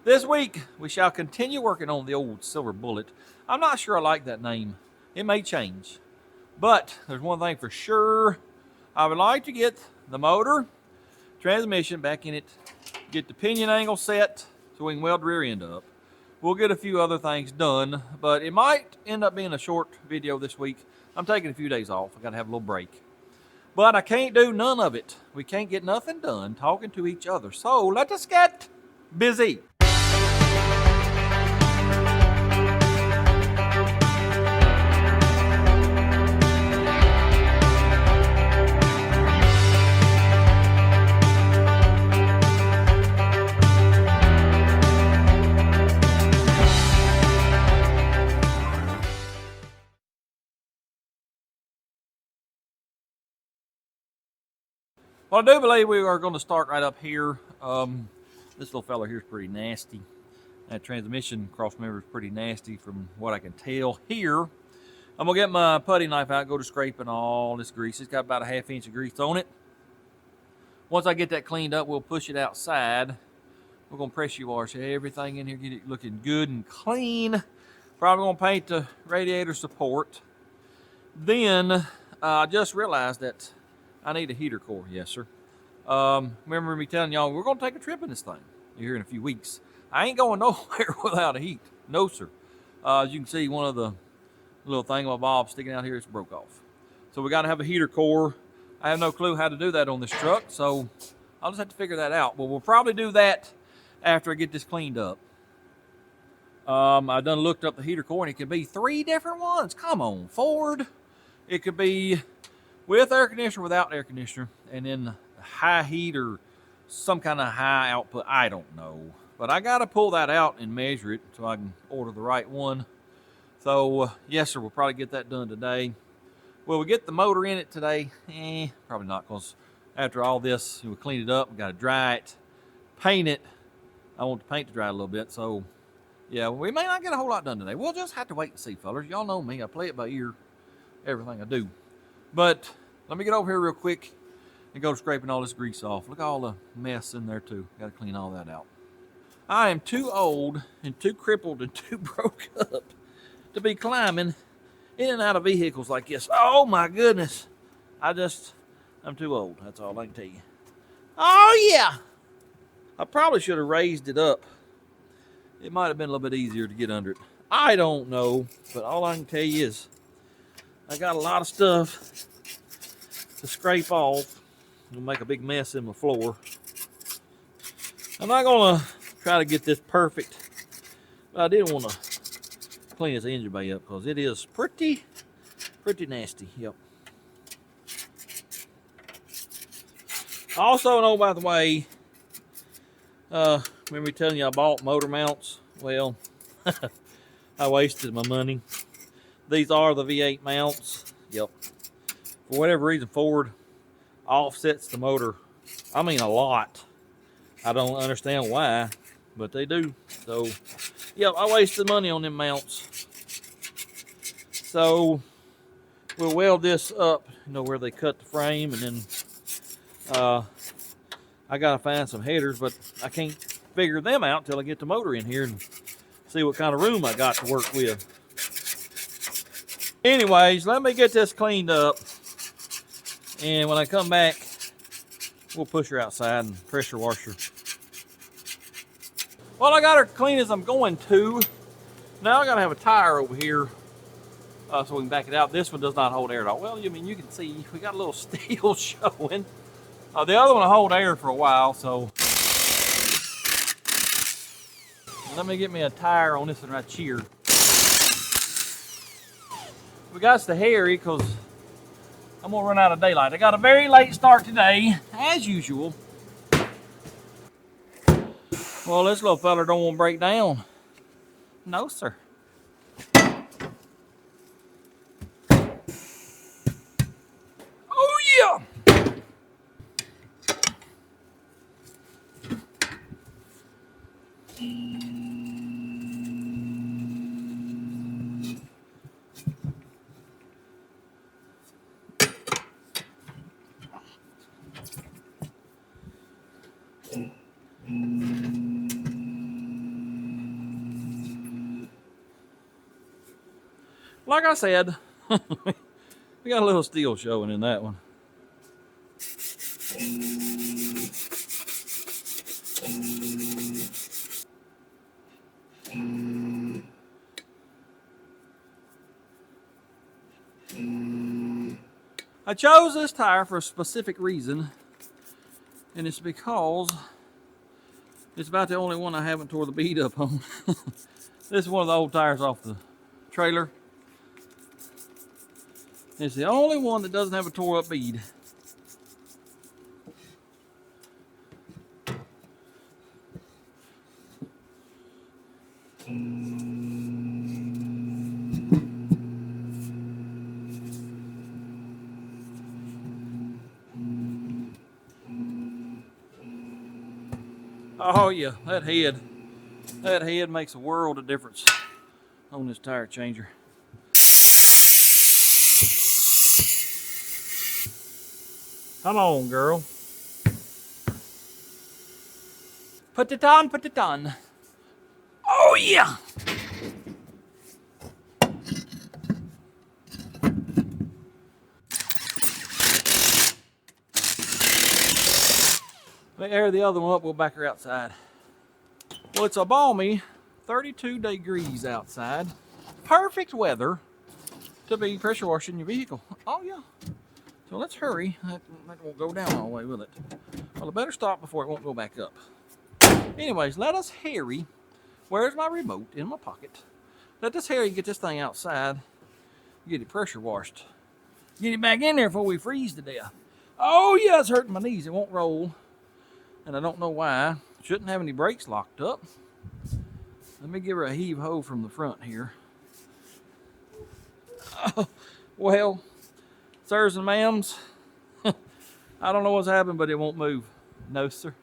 This week, we shall continue working on the old Silver Bullet. I'm not sure I like that name. It may change. But there's one thing for sure. I would like to get the motor, transmission back in it, get the pinion angle set so we can weld the rear end up. We'll get a few other things done, but it might end up being a short video this week. I'm taking a few days off. I gotta have a little break. But I can't do none of it. We can't get nothing done talking to each other. So let us get busy. Well, I do believe we are going to start right up here. This little fella here is pretty nasty. That transmission cross member is pretty nasty from what I can tell here. I'm going to get my putty knife out, go to scraping all this grease. It's got about a 1/2 inch of grease on it. Once I get that cleaned up, we'll push it outside. We're going to pressure wash everything in here, get it looking good and clean. Probably going to paint the radiator support. Then I just realized that I need a heater core. Yes, sir. Remember me telling y'all we're going to take a trip in this thing here in a few weeks. I ain't going nowhere without a heat. No, sir. As you can see, one of the little thingamabobs sticking out here is broke off. So we got to have a heater core. I have no clue how to do that on this truck, so I'll just have to figure that out. But we'll probably do that after I get this cleaned up. I done looked up the heater core, and it could be 3 different ones. Come on, Ford. It could be with air conditioner, without air conditioner, and then high heat or some kind of high output. I don't know. But I got to pull that out and measure it so I can order the right one. So, yes, sir, we'll probably get that done today. Will we get the motor in it today? Probably not, because after all this, we'll clean it up. We got to dry it, paint it. I want the paint to dry a little bit. So, yeah, we may not get a whole lot done today. We'll just have to wait and see, fellas. Y'all know me. I play it by ear, everything I do. But let me get over here real quick and go scraping all this grease off. Look at all the mess in there too. Got to clean all that out. I am too old and too crippled and too broke up to be climbing in and out of vehicles like this. Oh my goodness. I'm too old. That's all I can tell you. Oh yeah. I probably should have raised it up. It might have been a little bit easier to get under it. I don't know, but all I can tell you is I got a lot of stuff to scrape off. It'll make a big mess in my floor. I'm not gonna try to get this perfect, but I did want to clean this engine bay up because it is pretty nasty. Yep. Also, know by the way, remember me telling you I bought motor mounts? Well, I wasted my money. These are the V8 mounts. Yep. For whatever reason, Ford offsets the motor. I mean, a lot. I don't understand why, but they do. So, yep, I wasted money on them mounts. So, we'll weld this up, where they cut the frame, and then I gotta find some headers, but I can't figure them out until I get the motor in here and see what kind of room I got to work with. Anyways, let me get this cleaned up, and when I come back, we'll push her outside and pressure wash her. Well, I got her clean as I'm going to. Now I gotta have a tire over here so we can back it out. This one does not hold air at all. Well, I mean, you can see we got a little steel showing. The other one will hold air for a while, so let me get me a tire on this one right here. We got the hairy because I'm gonna run out of daylight. I got a very late start today, as usual. Well, this little fella don't want to break down. No, sir. Oh yeah. Like I said, we got a little steel showing in that one. I chose this tire for a specific reason, and it's because it's about the only one I haven't tore the bead up on. This is one of the old tires off the trailer. It's the only one that doesn't have a tore up bead. Oh yeah, that head makes a world of difference on this tire changer. Come on, girl. Put it on, put it on. Oh yeah! Let me air the other one up, we'll back her outside. Well, it's a balmy 32 degrees outside. Perfect weather to be pressure washing your vehicle. Oh yeah. So let's hurry. That won't go down all the way, will it? Well, I better stop before it won't go back up. Anyways, let us hurry. Where's my remote? In my pocket. Let us hurry get this thing outside. Get it pressure washed. Get it back in there before we freeze to death. Oh yeah, it's hurting my knees. It won't roll. And I don't know why. Shouldn't have any brakes locked up. Let me give her a heave-ho from the front here. Oh, well, sirs and ma'ams, I don't know what's happened, but it won't move. No, sir.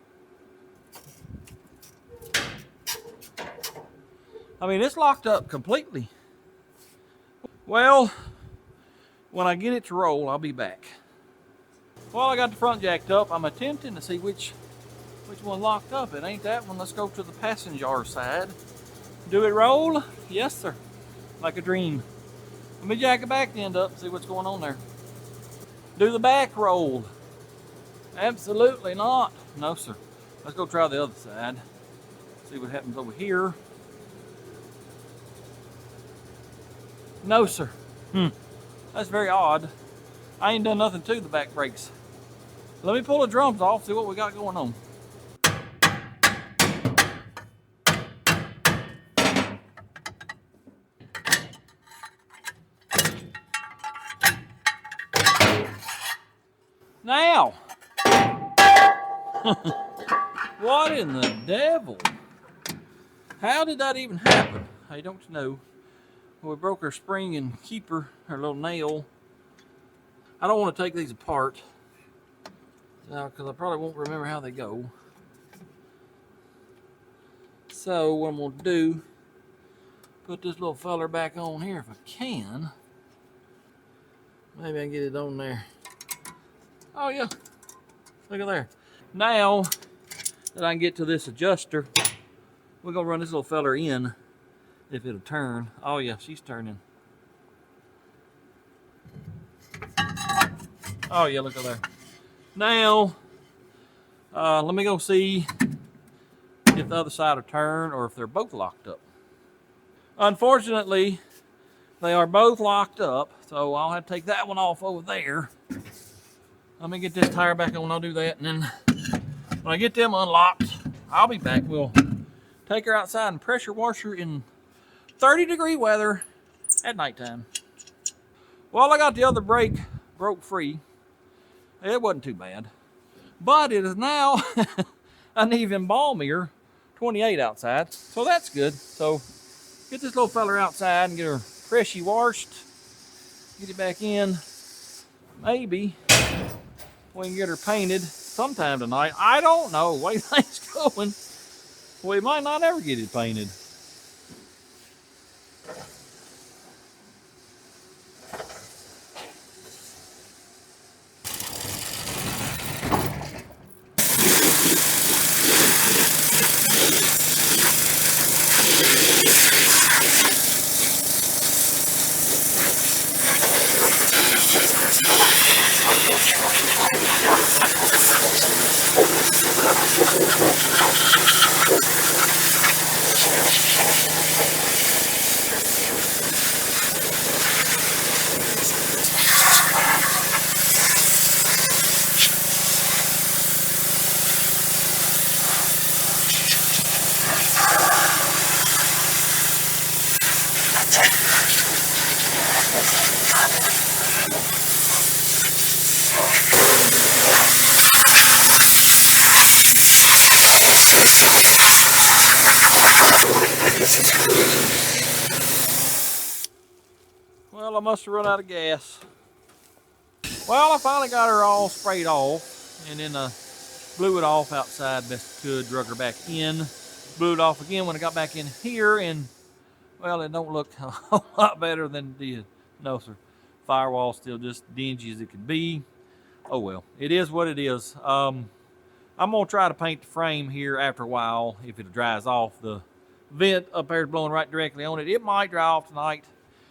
I mean, it's locked up completely. Well, when I get it to roll, I'll be back. Well, I got the front jacked up. I'm attempting to see which one locked up. It ain't that one. Let's go to the passenger side. Do it roll? Yes, sir. Like a dream. Let me jack the back end up and see what's going on there. Do the back roll? Absolutely not. No, sir. Let's go try the other side. See what happens over here. No, sir. That's very odd. I ain't done nothing to the back brakes. Let me pull the drums off, see what we got going on. Now, what in the devil? How did that even happen? I don't know. We broke her spring and keeper, her little nail. I don't want to take these apart because I probably won't remember how they go. So what I'm going to do, put this little feller back on here if I can. Maybe I can get it on there. Oh yeah, look at there. Now that I can get to this adjuster, we're gonna run this little feller in, if it'll turn. Oh yeah, she's turning. Oh yeah, look at there. Now, let me go see if the other side will turn or if they're both locked up. Unfortunately, they are both locked up, so I'll have to take that one off over there. Let me get this tire back on, I'll do that, and then when I get them unlocked, I'll be back. We'll take her outside and pressure wash her in 30-degree weather at nighttime. Well, I got the other brake broke free. It wasn't too bad. But it is now an even balmier 28 outside, so that's good. So get this little feller outside and get her freshly washed. Get it back in. Maybe we can get her painted sometime tonight. I don't know. The way things going, we might not ever get it painted. Well, I must have run out of gas. Well, I finally got her all sprayed off, and then blew it off outside best I could, drug her back in, blew it off again when I got back in here, and well, it don't look a whole lot better than it did. No, sir. Firewall's still just dingy as it could be. Oh well, it is what it is. I'm gonna try to paint the frame here after a while if it dries off. The vent up there is blowing right directly on it. It might dry off tonight.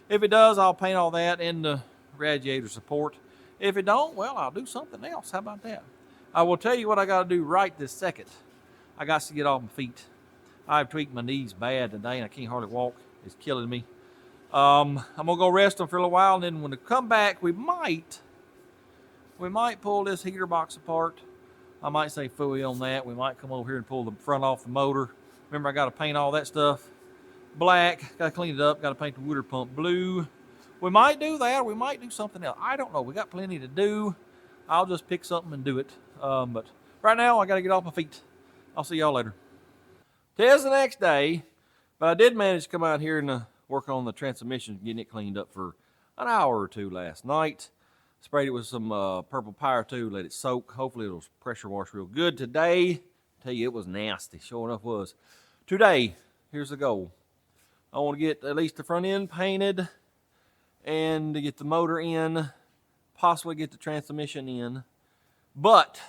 If it does, I'll paint all that and the radiator support. If it don't, well, I'll do something else. How about that? I will tell you what I got to do right this second. I got to get off my feet. I've tweaked my knees bad today and I can't hardly walk. It's killing me. I'm gonna go rest them for a little while, and then when we come back, we might pull this heater box apart. I might say phooey on that. We might come over here and pull the front off the motor. Remember, I got to paint all that stuff black. Got to clean it up. Got to paint the water pump blue. We might do that, or we might do something else. I don't know. We got plenty to do. I'll just pick something and do it. But right now, I got to get off my feet. I'll see y'all later. Today's the next day, but I did manage to come out here and work on the transmission, getting it cleaned up for an hour or two last night. Sprayed it with some purple Power 2, let it soak. Hopefully it'll pressure wash real good. Today, tell you, it was nasty. Sure enough was. Today, here's the goal. I want to get at least the front end painted and to get the motor in, possibly get the transmission in. But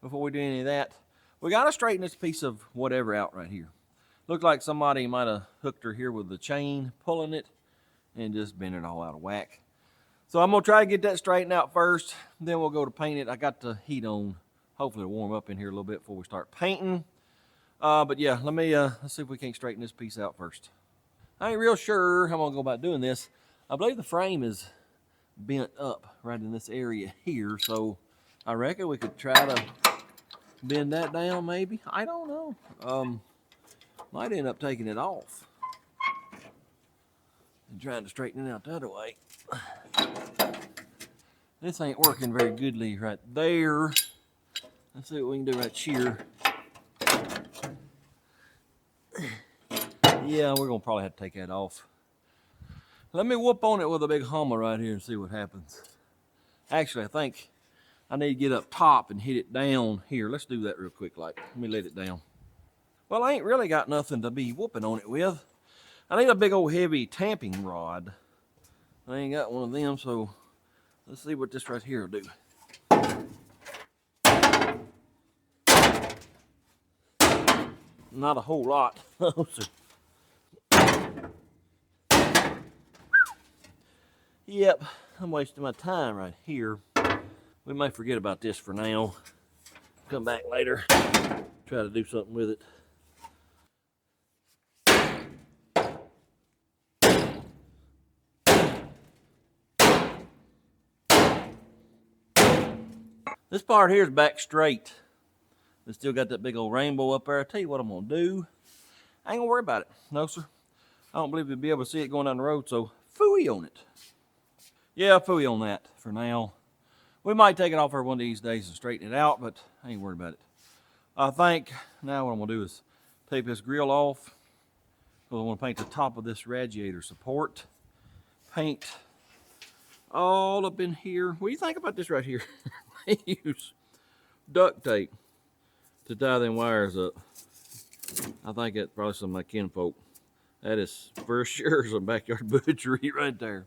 before we do any of that, we got to straighten this piece of whatever out right here. Looked like somebody might have hooked her here with the chain, pulling it, and just bent it all out of whack. So I'm gonna try to get that straightened out first, then we'll go to paint it. I got the heat on. Hopefully it'll warm up in here a little bit before we start painting. But yeah, let's see if we can't straighten this piece out first. I ain't real sure how I'm gonna go about doing this. I believe the frame is bent up right in this area here, so I reckon we could try to bend that down maybe. I don't know. Might end up taking it off and trying to straighten it out the other way. This ain't working very goodly right there. Let's see what we can do right here. Yeah, we're gonna probably have to take that off. Let me whoop on it with a big hammer right here and see what happens. Actually, I think I need to get up top and hit it down here. Let's do that real quick. Let me let it down. Well, I ain't really got nothing to be whooping on it with. I need a big old heavy tamping rod. I ain't got one of them, so let's see what this right here will do. Not a whole lot. Yep, I'm wasting my time right here. We may forget about this for now. Come back later, try to do something with it. This part here is back straight. It's still got that big old rainbow up there. I tell you what I'm gonna do. I ain't gonna worry about it. No, sir. I don't believe you'll be able to see it going down the road, so phooey on it. Yeah, phooey on that for now. We might take it off for one of these days and straighten it out, but I ain't worried about it. I think now what I'm gonna do is take this grill off, because I want to paint the top of this radiator support. Paint all up in here. What do you think about this right here? They use duct tape to tie them wires up. I think that's probably some of my kinfolk. That is for sure some backyard butchery right there.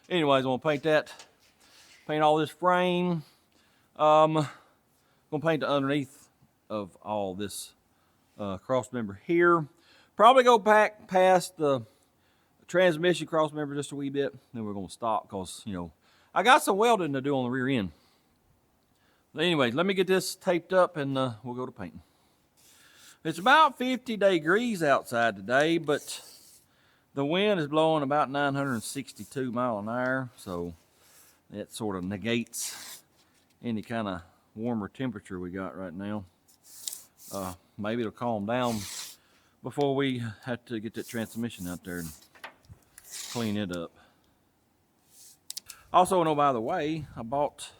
Anyways, I'm gonna paint that. Paint all this frame. Gonna paint the underneath of all this cross member here. Probably go back past the transmission cross member just a wee bit. Then we're gonna stop because, you know, I got some welding to do on the rear end. But anyways, let me get this taped up and we'll go to painting. It's about 50 degrees outside today, but the wind is blowing about 962 miles an hour, so that sort of negates any kind of warmer temperature we got right now. Maybe it'll calm down before we have to get that transmission out there and clean it up. Also, no, by the way, I bought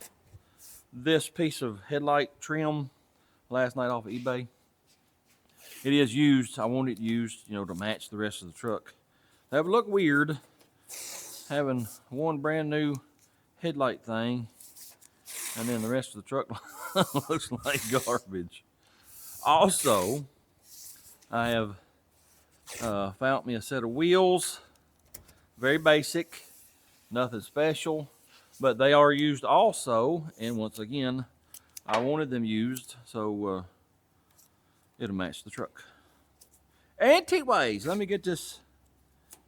this piece of headlight trim last night off of eBay. It is used. I want it used, you know, to match the rest of the truck. That would look weird having one brand new headlight thing and then the rest of the truck looks like garbage. Also, I have found me a set of wheels. Very basic, nothing special, but they are used also, and once again, I wanted them used, so it'll match the truck. Anti-ways, let me get this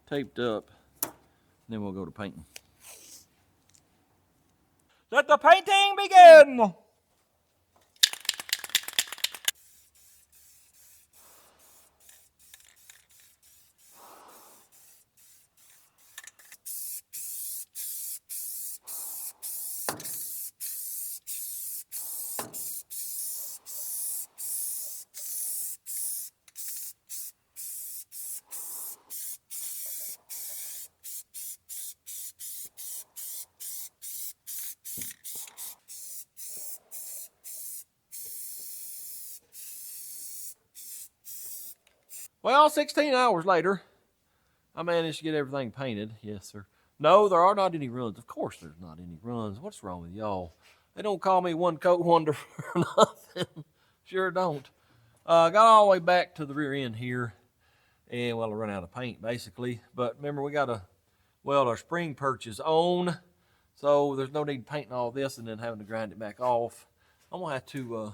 taped up, then we'll go to painting. Let the painting begin! Well, 16 hours later, I managed to get everything painted. Yes, sir. No, there are not any runs. Of course there's not any runs. What's wrong with y'all? They don't call me one coat wonder for nothing. Sure don't. Got all the way back to the rear end here. And, well, I run out of paint, basically. But remember, we got to weld our spring perches on. So there's no need painting all this and then having to grind it back off. I'm going to have to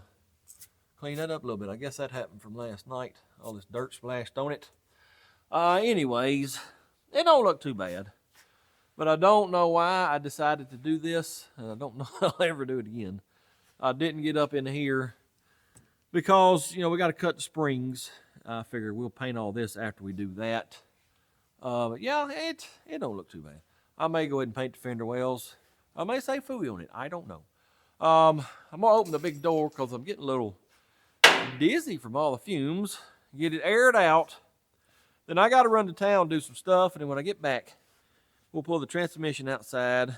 clean that up a little bit. I guess that happened from last night. All this dirt splashed on it. Anyways, it don't look too bad. But I don't know why I decided to do this. And I don't know if I'll ever do it again. I didn't get up in here because, you know, we got to cut the springs. I figured we'll paint all this after we do that. But yeah, it don't look too bad. I may go ahead and paint the fender wells. I may say fooey on it. I don't know. I'm going to open the big door because I'm getting a little dizzy from all the fumes. Get it aired out. Then I got to run to town, do some stuff, and then when I get back, we'll pull the transmission outside,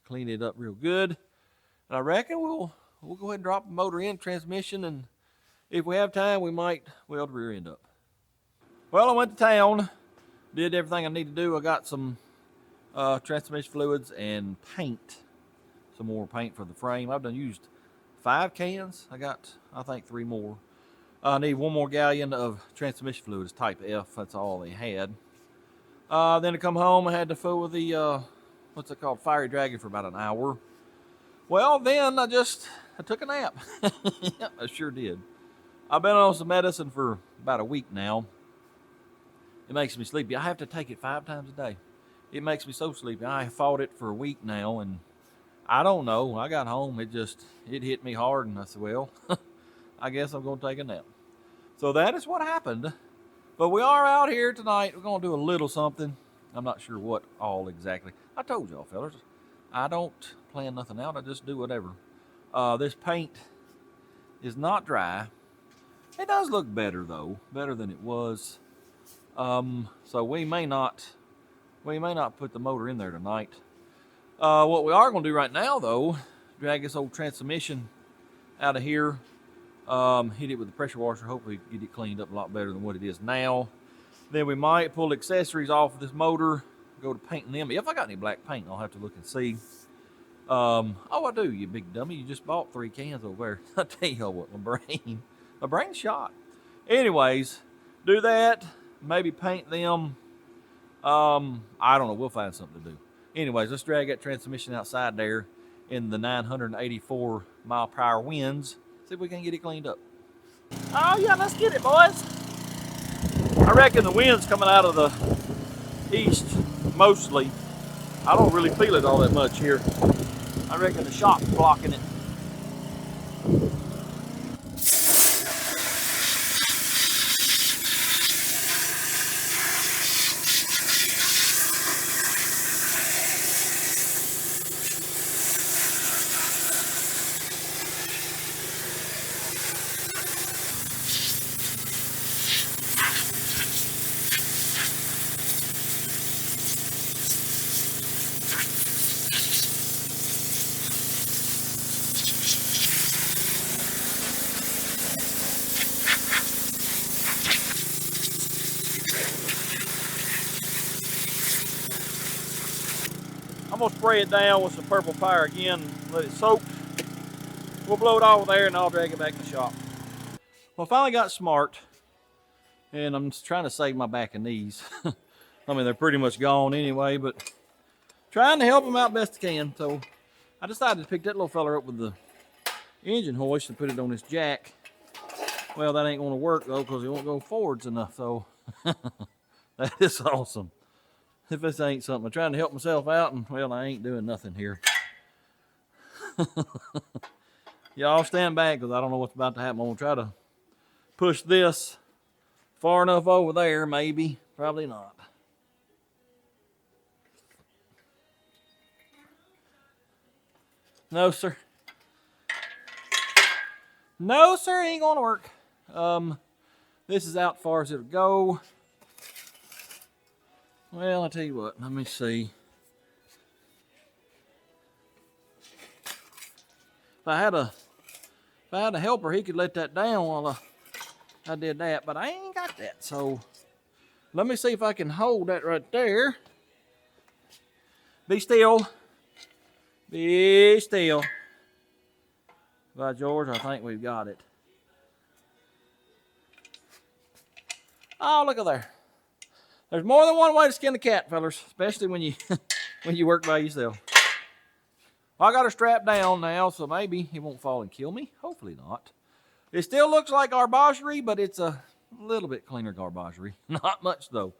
clean it up real good. And I reckon we'll go ahead and drop the motor in, transmission, and if we have time, we might weld the rear end up. Well, I went to town, did everything I need to do. I got some transmission fluids and paint, some more paint for the frame. I've used 5 cans. I got, I think, 3 more. I need 1 more gallon of transmission fluids, type F. That's all they had. Then to come home, I had to fool with the, what's it called, Fiery Dragon for about an hour. Well, then I took a nap. Yep, I sure did. I've been on some medicine for about a week now. It makes me sleepy. I have to take it 5 times a day. It makes me so sleepy. I fought it for a week now, and I don't know. I got home, it hit me hard, and I said, well, I guess I'm going to take a nap. So that is what happened. But we are out here tonight. We're going to do a little something. I'm not sure what all exactly. I told y'all, fellas, I don't plan nothing out. I just do whatever. This paint is not dry. It does look better, though. Better than it was. So we may not put the motor in there tonight. What we are going to do right now, though, drag this old transmission out of here. Hit it with the pressure washer, hopefully get it cleaned up a lot better than what it is now. Then we might pull accessories off of this motor, go to painting them. If I got any black paint, I'll have to look and see. Oh, I do, you big dummy. You just bought 3 cans over there. I tell you what, my brain's shot. Anyways, do that, maybe paint them. I don't know, we'll find something to do. Anyways, let's drag that transmission outside there in the 984 mile per hour winds. See if we can get it cleaned up. Oh yeah, let's get it, boys. I reckon the wind's coming out of the east mostly. I don't really feel it all that much here. I reckon the shock's blocking it. I'm gonna spray it down with some purple fire again, let it soak. We'll blow it all there and I'll drag it back in the shop. Well, I finally got smart and I'm trying to save my back and knees. I mean, they're pretty much gone anyway, but trying to help them out best I can. So I decided to pick that little fella up with the engine hoist and put it on this jack. Well, that ain't gonna work though, because it won't go forwards enough, so that is awesome. If this ain't something, I'm trying to help myself out, and well, I ain't doing nothing here. Y'all stand back, because I don't know what's about to happen. I'm gonna try to push this far enough over there, maybe, probably not. No, sir. No, sir, ain't gonna work. This is out far as it'll go. Well, I tell you what, let me see. If I had a helper, he could let that down while I did that, but I ain't got that. So let me see if I can hold that right there. Be still. Be still. By George, I think we've got it. Oh, look at there. There's more than one way to skin a cat, fellas, especially when you when you work by yourself. Well, I got her strapped down now, so maybe he won't fall and kill me. Hopefully not. It still looks like garbagerie, but it's a little bit cleaner garbagerie. Not much though.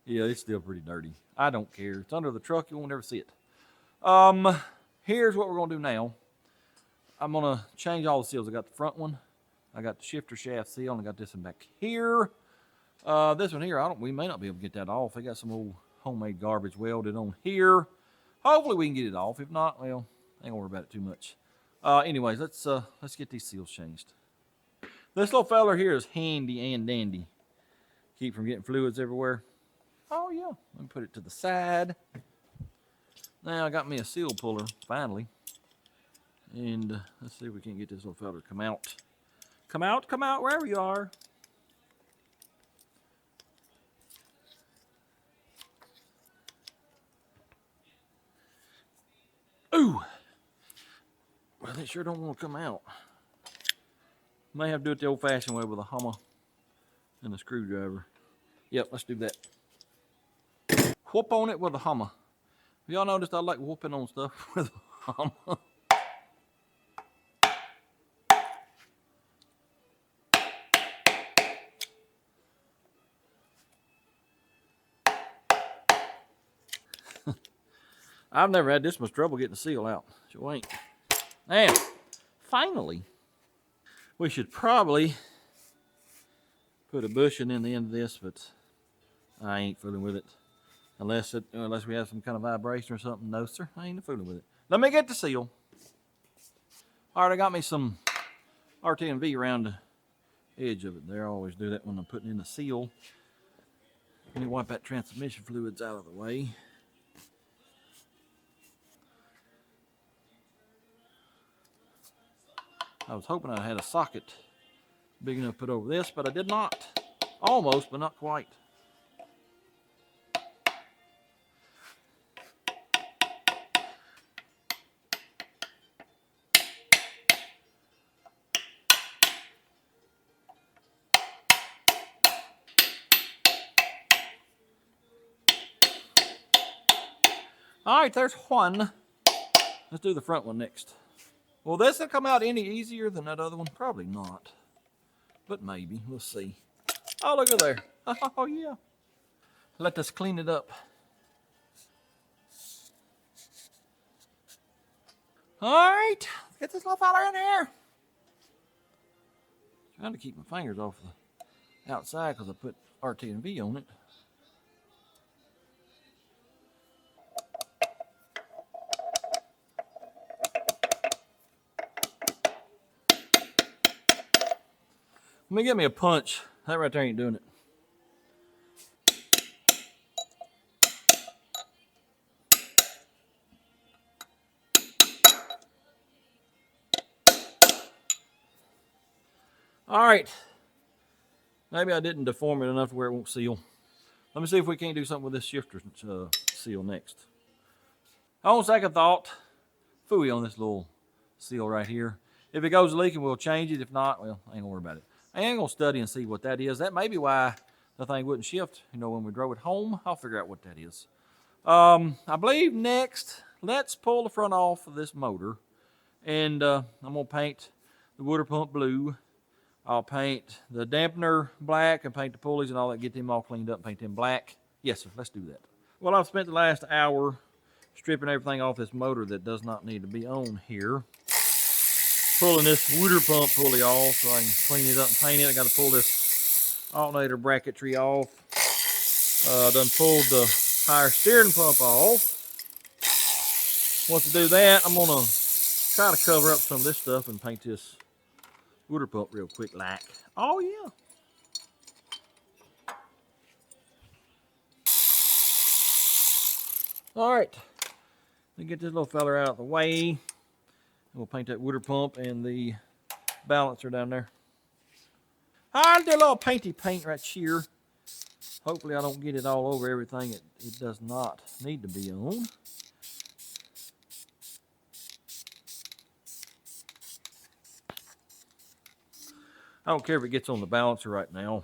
Yeah, it's still pretty dirty. I don't care. It's under the truck. You won't ever see it. Here's what we're gonna do now. I'm gonna change all the seals. I got the front one. I got the shifter shaft seal, and I got this one back here. This one here, we may not be able to get that off. They got some old homemade garbage welded on here. Hopefully we can get it off. If not, well, I ain't gonna worry about it too much. Anyways, let's get these seals changed. This little fella here is handy and dandy. Keep from getting fluids everywhere. Oh yeah, let me put it to the side. Now I got me a seal puller, finally. And let's see if we can get this little fella to come out. Come out, wherever you are. Ooh! Well, they sure don't want to come out. May have to do it the old-fashioned way with a hammer and a screwdriver. Yep, let's do that. Whoop on it with a hammer. Y'all noticed I like whooping on stuff with a hammer. I've never had this much trouble getting the seal out. Sure ain't. Now, finally, we should probably put a bushing in the end of this, but I ain't fooling with it. Unless we have some kind of vibration or something. No, sir, I ain't fooling with it. Let me get the seal. All right, I got me some RT&V around the edge of it. They always do that when I'm putting in the seal. Let me wipe that transmission fluids out of the way. I was hoping I had a socket big enough to put over this, but I did not. Almost, but not quite. All right, there's one. Let's do the front one next. Will this come out any easier than that other one? Probably not, but maybe. We'll see. Oh, look at there. Oh, yeah. Let us clean it up. All right, let's get this little fella in here. Trying to keep my fingers off the outside because I put RT&V on it. Let me get me a punch. That right there ain't doing it. All right. Maybe I didn't deform it enough where it won't seal. Let me see if we can't do something with this shifter seal next. On second thought, phooey on this little seal right here. If it goes leaking, we'll change it. If not, well, I ain't gonna worry about it. I ain't gonna study and see what that is. That may be why the thing wouldn't shift. You know, when we drove it home, I'll figure out what that is. I believe next, let's pull the front off of this motor. And I'm gonna paint the water pump blue. I'll paint the dampener black and paint the pulleys and all that, get them all cleaned up and paint them black. Yes, sir, let's do that. Well, I've spent the last hour stripping everything off this motor that does not need to be on here. Pulling this water pump pulley off so I can clean it up and paint it. I got to pull this alternator bracketry off. Done pulled the power steering pump off. Once I do that, I'm gonna try to cover up some of this stuff and paint this water pump real quick like. Oh yeah. All right, let me get this little feller out of the way. We'll paint that water pump and the balancer down there. I'll do a little painty paint right here. Hopefully I don't get it all over everything it does not need to be on. I don't care if it gets on the balancer right now.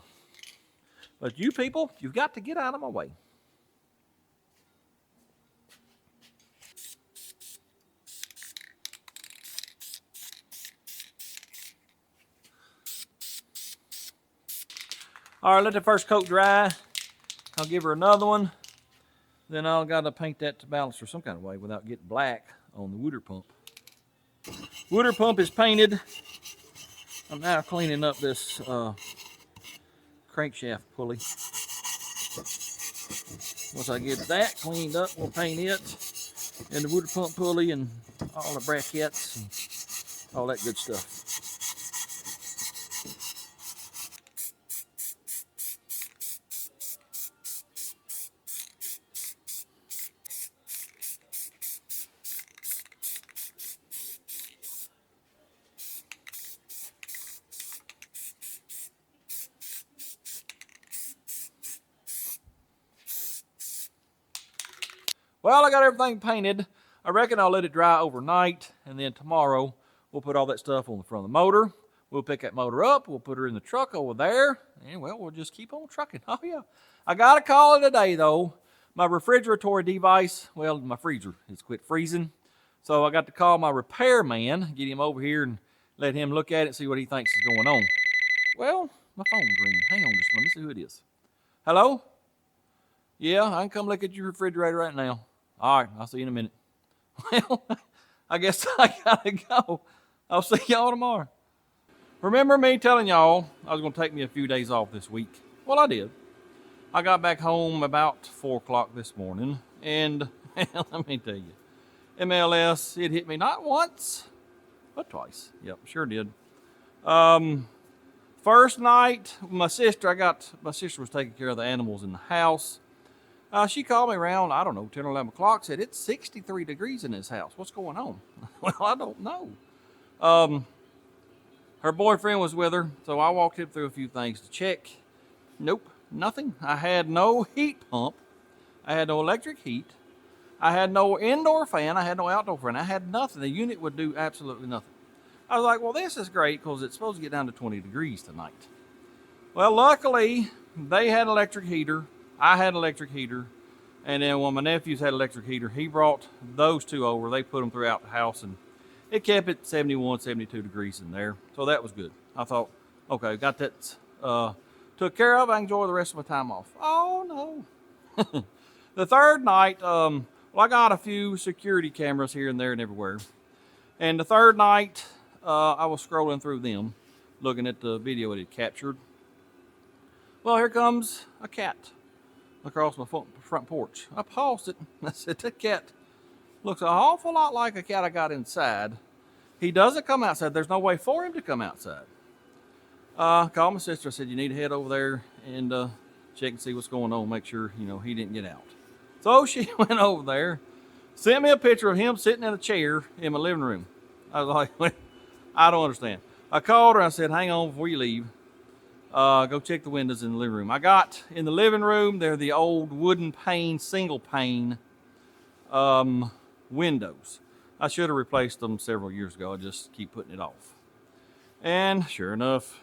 But you people, you've got to get out of my way. All right, let the first coat dry. I'll give her another one. Then I'll got to paint that balancer some kind of way without getting black on the water pump. Water pump is painted. I'm now cleaning up this crankshaft pulley. Once I get that cleaned up, we'll paint it and the water pump pulley and all the brackets and all that good stuff. Well, I got everything painted. I reckon I'll let it dry overnight, and then tomorrow we'll put all that stuff on the front of the motor. We'll pick that motor up, we'll put her in the truck over there, and well, we'll just keep on trucking. Oh yeah. I gotta call it a day though. My refrigeratory device, well, my freezer has quit freezing. So I got to call my repairman, get him over here and let him look at it, see what he thinks is going on. Well, my phone's ringing. Hang on just let me see who it is. Hello? Yeah, I can come look at your refrigerator right now. All right, I'll see you in a minute. Well, I guess I gotta go. I'll see y'all tomorrow. Remember me telling y'all I was gonna take me a few days off this week? Well, I did. I got back home about 4 o'clock this morning, and let me tell you, MLS, it hit me not once, but twice. Yep, sure did. First night, my sister was taking care of the animals in the house. She called me around, I don't know, 10 or 11 o'clock, said, it's 63 degrees in this house. What's going on? Well, I don't know. Her boyfriend was with her, so I walked him through a few things to check. Nope, nothing. I had no heat pump. I had no electric heat. I had no indoor fan. I had no outdoor fan. I had nothing. The unit would do absolutely nothing. I was like, well, this is great because it's supposed to get down to 20 degrees tonight. Well, luckily, they had electric heater. I had electric heater, and then when my nephews had electric heater, he brought those two over. They put them throughout the house, and it kept it 71, 72 degrees in there. So that was good. I thought, okay, got that took care of. I enjoy the rest of my time off. Oh, no. The third night, well, I got a few security cameras here and there and everywhere. And the third night, I was scrolling through them, looking at the video it had captured. Well, here comes a cat across my front porch. I paused it. I said, that cat looks an awful lot like a cat I got inside. He doesn't come outside. There's no way for him to come outside. Called my sister. I said, you need to head over there and check and see what's going on. Make sure, he didn't get out. So she went over there, sent me a picture of him sitting in a chair in my living room. I was like, I don't understand. I called her. I said, hang on before you leave. Go check the windows in the living room. I got in the living room, they're the old wooden pane, single pane windows. I should have replaced them several years ago. I just keep putting it off. And sure enough,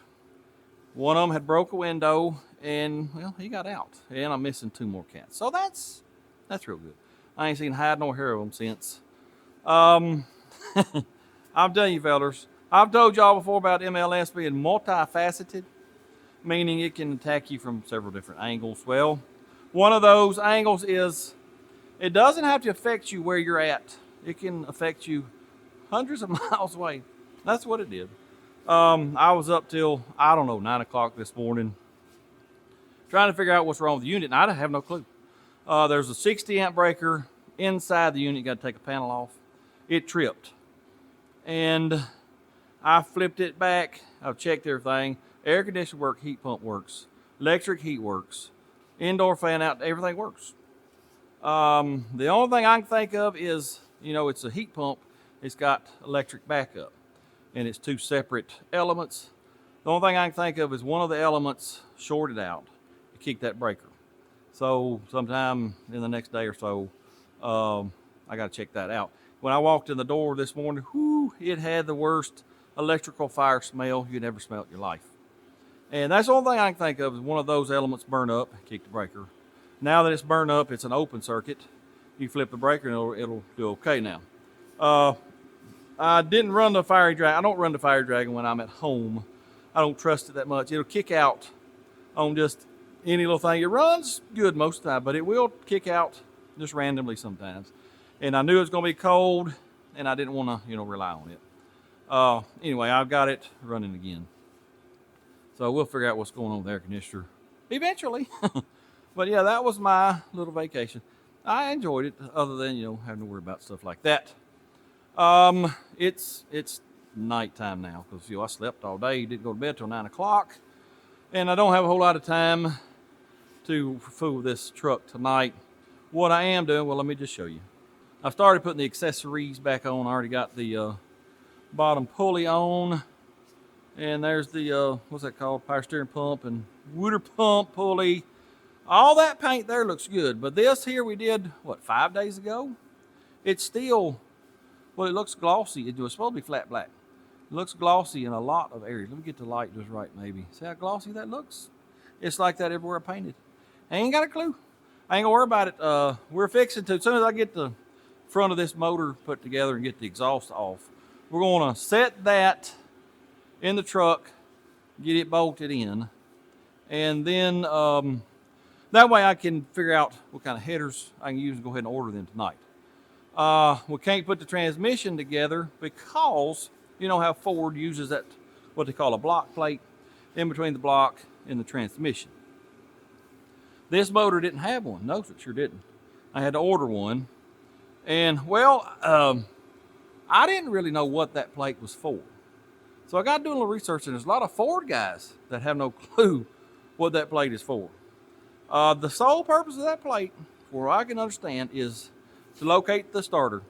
one of them had broke a window, and well, he got out. And I'm missing 2 more cats. So that's real good. I ain't seen hide nor hair of them since. I'm telling you, fellas, I've told y'all before about MLS being multifaceted, meaning it can attack you from several different angles. Well, one of those angles is it doesn't have to affect you where you're at. It can affect you hundreds of miles away. That's what it did. I was up till, I don't know, 9 o'clock this morning trying to figure out what's wrong with the unit, and I have no clue. There's a 60 amp breaker inside the unit. You got to take a panel off. It tripped. And I flipped it back. I've checked everything. Air conditioner works, heat pump works, electric heat works, indoor fan out, everything works. The only thing I can think of is, it's a heat pump. It's got electric backup, and it's 2 separate elements. The only thing I can think of is one of the elements shorted out to kick that breaker. So sometime in the next day or so, I got to check that out. When I walked in the door this morning, it had the worst electrical fire smell you'd ever smelled in your life. And that's the only thing I can think of is one of those elements burn up, kick the breaker. Now that it's burned up, it's an open circuit. You flip the breaker and it'll do okay now. I didn't run the fire dragon. I don't run the fire dragon when I'm at home. I don't trust it that much. It'll kick out on just any little thing. It runs good most of the time, but it will kick out just randomly sometimes. And I knew it was going to be cold, and I didn't want to, rely on it. Anyway, I've got it running again. So we'll figure out what's going on with the air conditioner eventually. But yeah, that was my little vacation. I enjoyed it, other than, having to worry about stuff like that. It's nighttime now because, I slept all day, didn't go to bed till 9 o'clock. And I don't have a whole lot of time to fool with this truck tonight. What I am doing, well, let me just show you. I've started putting the accessories back on. I already got the bottom pulley on. And there's the, what's that called? Power steering pump and water pump pulley. All that paint there looks good. But this here we did, 5 days ago? It's still, it looks glossy. It was supposed to be flat black. It looks glossy in a lot of areas. Let me get the light just right, maybe. See how glossy that looks? It's like that everywhere I painted. I ain't got a clue. I ain't gonna worry about it. We're fixing to, as soon as I get the front of this motor put together and get the exhaust off, we're gonna set that in the truck, get it bolted in, and then that way I can figure out what kind of headers I can use and go ahead and order them tonight. We can't put the transmission together because you know how Ford uses that, what they call a block plate, in between the block and the transmission. This motor didn't have one. No, it sure didn't. I had to order one. And, well, I didn't really know what that plate was for. So I got doing a little research, and there's a lot of Ford guys that have no clue what that plate is for. The sole purpose of that plate, for what I can understand, is to locate the starter.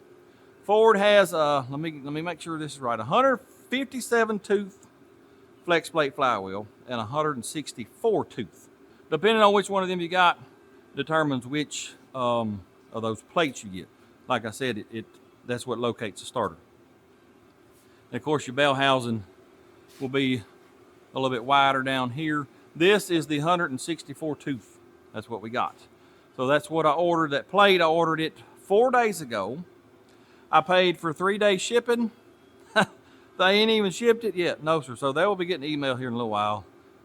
Ford has, let me make sure this is right, 157 tooth flex plate flywheel and 164 tooth. Depending on which one of them you got, determines which of those plates you get. Like I said, that's what locates the starter. And of course, your bell housing will be a little bit wider down here. This is the 164 tooth. That's what we got. So that's what I ordered. That plate, I ordered it 4 days ago. I paid for 3 days shipping. They ain't even shipped it yet. No, sir. So they will be getting an email here in a little while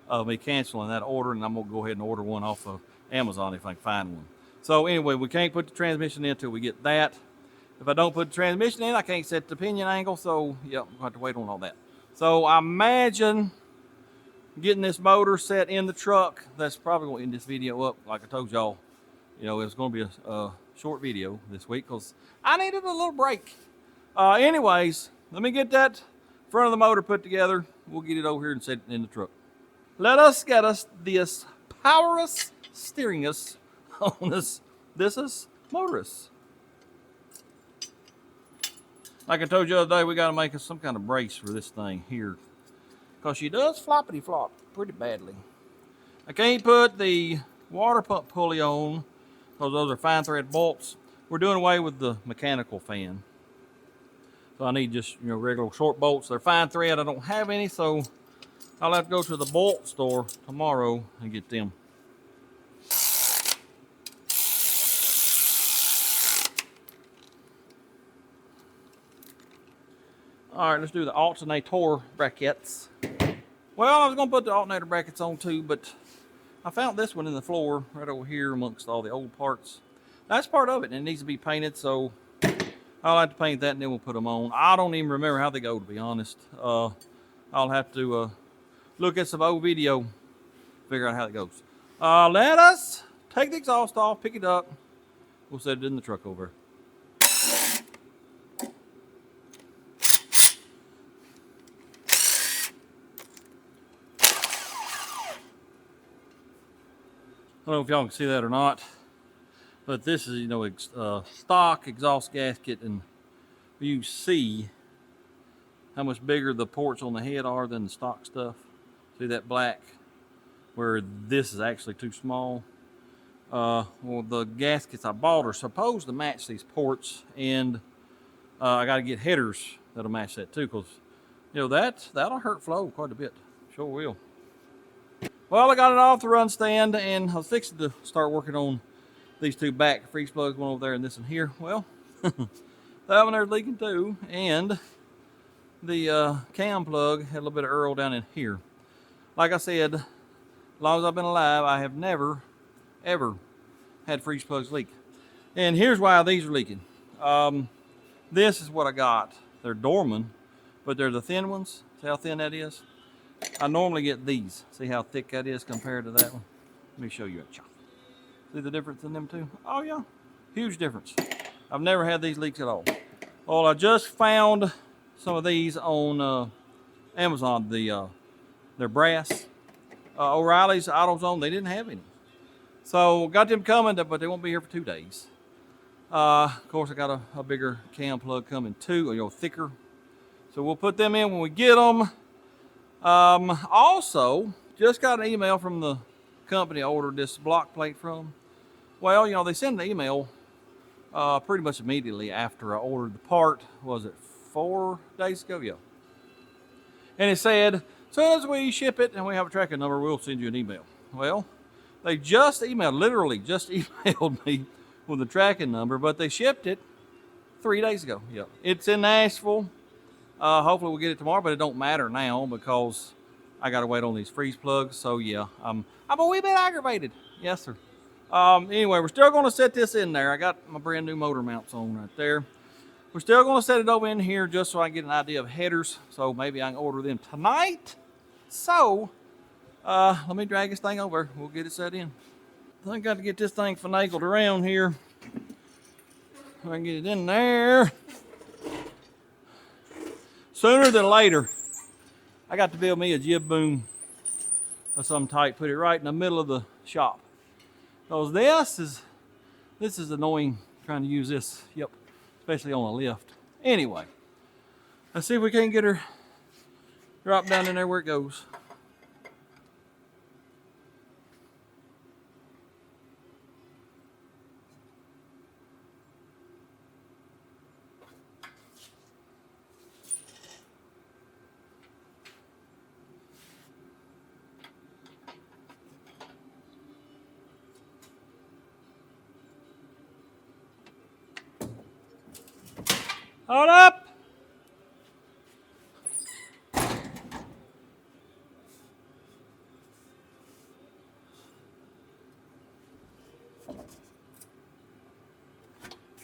of me canceling that order, and I'm going to go ahead and order one off of Amazon if I can find one. So anyway, we can't put the transmission in until we get that. If I don't put the transmission in, I can't set the pinion angle, so yeah, I'm going to have to wait on all that. So I imagine getting this motor set in the truck. That's probably going to end this video up. Like I told y'all, it was going to be a short video this week because I needed a little break. Anyways, let me get that front of the motor put together. We'll get it over here and set it in the truck. Let us get us this powerous steering us on this is motorist. Like I told you the other day, we got to make us some kind of brace for this thing here because she does floppity flop pretty badly. I can't put the water pump pulley on because those are fine thread bolts. we're doing away with the mechanical fan. So I need just, regular short bolts. They're fine thread. I don't have any, so I'll have to go to the bolt store tomorrow and get them. All right, let's do the alternator brackets. Well, I was gonna put the alternator brackets on too, but I found this one in the floor right over here amongst all the old parts. That's part of it, and it needs to be painted, so I'll have to paint that and then we'll put them on. I don't even remember how they go, to be honest. I'll have to look at some old video, figure out how it goes. Let us take the exhaust off, pick it up. We'll set it in the truck over. I don't know if y'all can see that or not, but this is, stock exhaust gasket, and you see how much bigger the ports on the head are than the stock stuff. See that black, where this is actually too small. Well, the gaskets I bought are supposed to match these ports, and I got to get headers that'll match that too, because that'll hurt flow quite a bit. Sure will. Well, I got it off the run stand, and I was fixing to start working on these two back freeze plugs, one over there and this one here. Well, that one there's leaking too, and the cam plug had a little bit of Earl down in here. Like I said, as long as I've been alive, I have never, ever had freeze plugs leak. And here's why these are leaking. This is what I got. They're Dorman, but they're the thin ones. See how thin that is? I normally get these. See how thick that is compared to that one? Let me show you a chop. See the difference in them two? Oh yeah, huge difference. I've never had these leaks at all. Well, I just found some of these on Amazon. They're brass. O'Reilly's AutoZone, they didn't have any. So got them coming, but they won't be here for 2 days. Of course, I got a bigger cam plug coming too, thicker. So we'll put them in when we get them. Also, just got an email from the company I ordered this block plate from. Well, they sent an email pretty much immediately after I ordered the part. Was it 4 days ago? Yeah. And it said, as soon as we ship it and we have a tracking number, we'll send you an email. Well, they just literally just emailed me with the tracking number, but they shipped it 3 days ago. Yeah. It's in Nashville. Hopefully we'll get it tomorrow, but it don't matter now because I got to wait on these freeze plugs. So yeah, I'm a wee bit aggravated. Yes, sir. Anyway, we're still going to set this in there. I got my brand new motor mounts on right there. We're still going to set it over in here just so I can get an idea of headers. So maybe I can order them tonight. So let me drag this thing over. We'll get it set in. I think I got to get this thing finagled around here. I can get it in there. Sooner than later, I got to build me a jib boom of some type, put it right in the middle of the shop. Because this is annoying trying to use this, especially on a lift. Anyway, let's see if we can't get her dropped down in there where it goes. Hold up!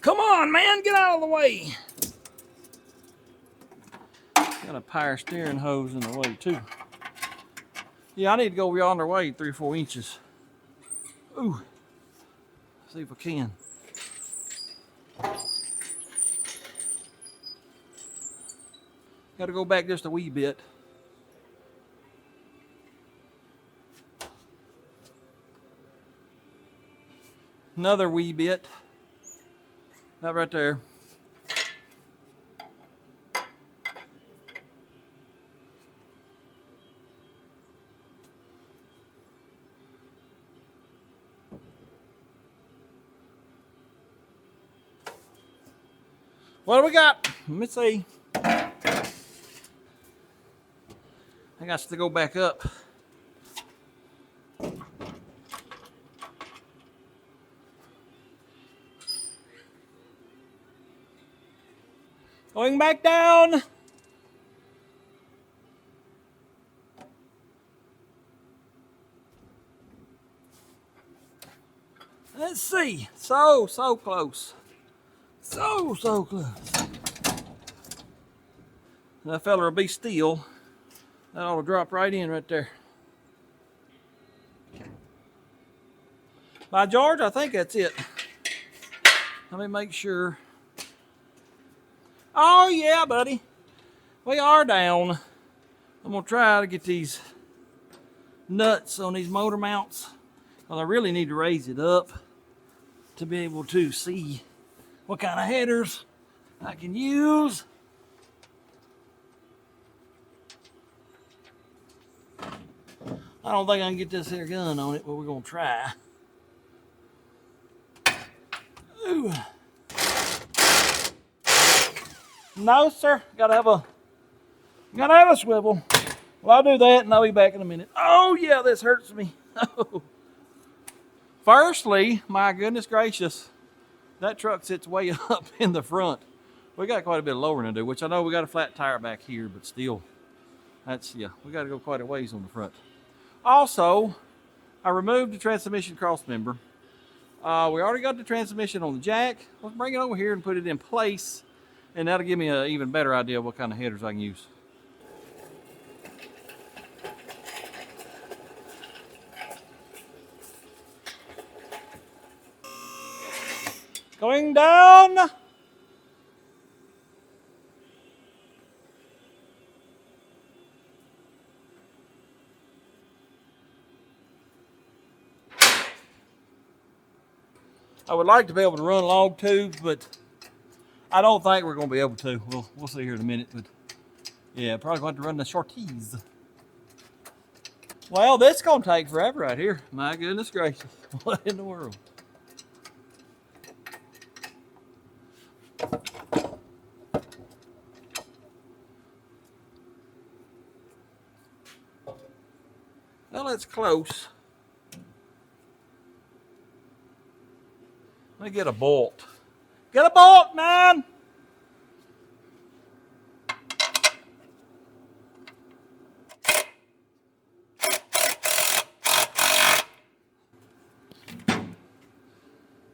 Come on, man, get out of the way. Got a power steering hose in the way too. Yeah, I need to go yonder way 3 or 4 inches. Ooh, see if I can. Got to go back just a wee bit. Another wee bit. That right there. What do we got? Let me see. I got to go back up. Going back down. Let's see. So close. So close. That fella will be still. That ought to drop right in right there. By George, I think that's it. Let me make sure. Oh yeah, buddy. We are down. I'm gonna try to get these nuts on these motor mounts. Well, I really need to raise it up to be able to see what kind of headers I can use. I don't think I can get this here gun on it, but we're gonna try. Ooh. No, sir. Gotta have a swivel. Well, I'll do that and I'll be back in a minute. Oh yeah, this hurts me. Oh. Firstly, my goodness gracious, that truck sits way up in the front. We got quite a bit of lowering to do, which I know we got a flat tire back here, but still, we got to go quite a ways on the front. Also, I removed the transmission cross member. We already got the transmission on the jack. Let's bring it over here and put it in place, and that'll give me an even better idea of what kind of headers I can use. Going down. I would like to be able to run log tubes, but I don't think we're going to be able to. We'll see here in a minute, but yeah, probably going to have to run the shorties. Well, this is going to take forever right here. My goodness gracious. What in the world? Well, it's close. Let me get a bolt. Get a bolt, man!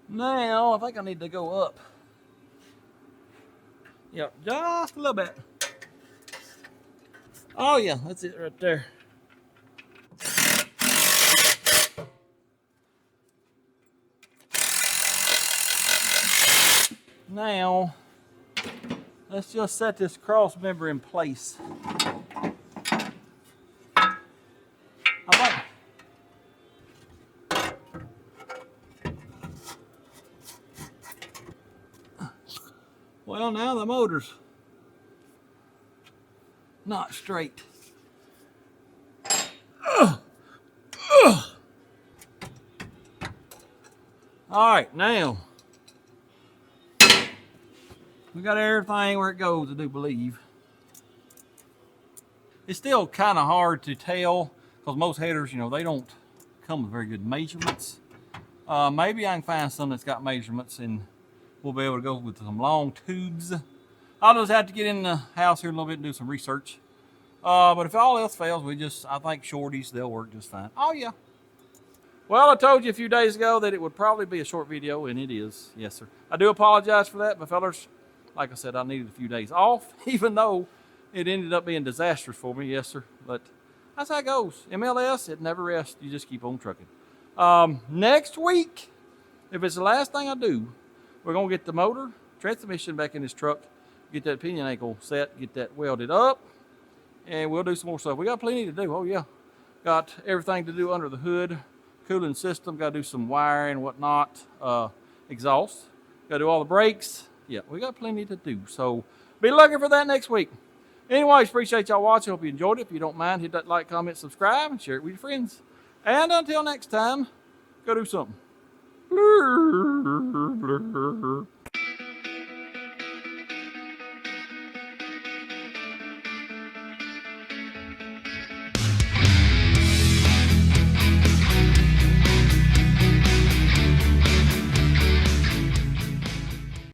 Now, I think I need to go up. Yep, just a little bit. Oh yeah, that's it right there. Now, let's just set this cross member in place. Well, now the motor's not straight. All right, now we got everything where it goes, I do believe. It's still kind of hard to tell because most headers, you know, they don't come with very good measurements. Maybe I can find some that's got measurements and we'll be able to go with some long tubes. I'll just have to get in the house here a little bit and do some research. But if all else fails, I think shorties, they'll work just fine. Oh yeah. Well, I told you a few days ago that it would probably be a short video, and it is. Yes, sir. I do apologize for that, but fellas, like I said, I needed a few days off, even though it ended up being disastrous for me. Yes, sir. But that's how it goes. MLS, it never rests. You just keep on trucking. Next week, if it's the last thing I do, we're going to get the motor, transmission back in this truck, get that pinion ankle set, get that welded up, and we'll do some more stuff. We got plenty to do. Oh, yeah. Got everything to do under the hood. Cooling system, got to do some wiring and whatnot, exhaust, got to do all the brakes. Yeah, we got plenty to do, so be looking for that next week. Anyways, appreciate y'all watching. Hope you enjoyed it. If you don't mind, hit that like, comment, subscribe, and share it with your friends. And until next time, go do something. Blur, blur.